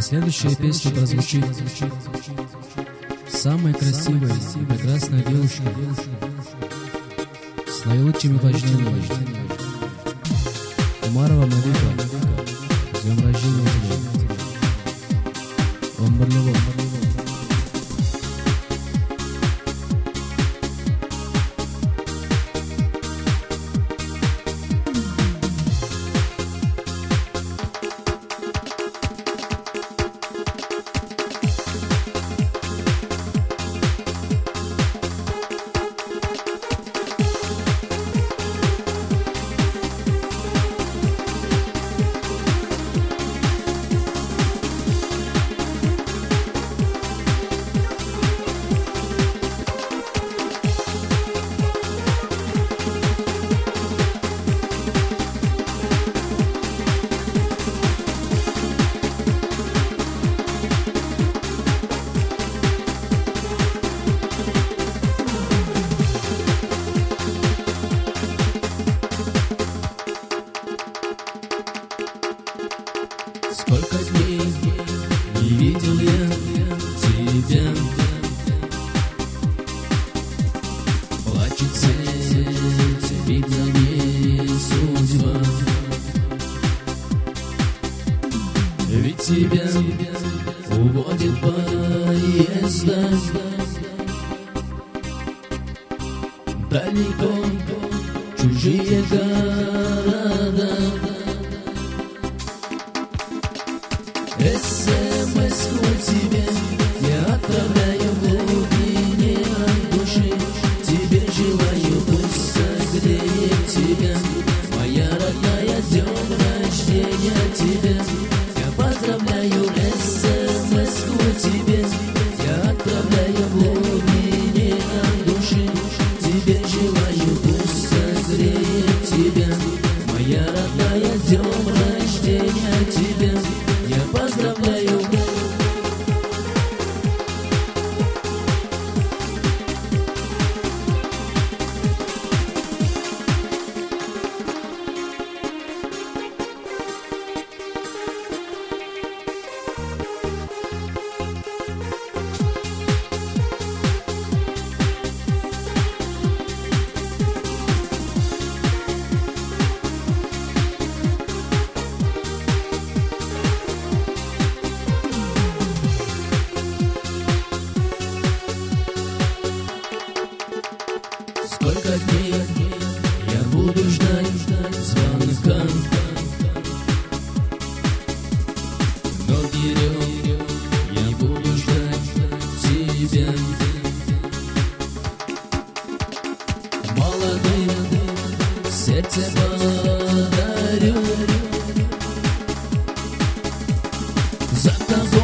следующая песня прозвучит самая красивая и прекрасная девушка с наилучшими пожеланиями. Умарова Малика, с днем рождения тебя. Умбарлево. Сколько дней не видел я тебя, плачет сердце, видно не судьба. Ведь тебя уводит поезда далеко, чужие города. СМС-ку тебе я отправляю в глубине души. Тебе желаю, пусть согреет тебя моя родная, с днем рождения тебя. Я поздравляю, СМС-ку тебе я отправляю в глубине души. Тебе желаю, пусть согреет тебя моя родная, с днем рождения тебя. Я поздравляю. Сколько дней я буду ждать звонка, но вперед я буду ждать тебя. Молодым сердце подарю, за тобой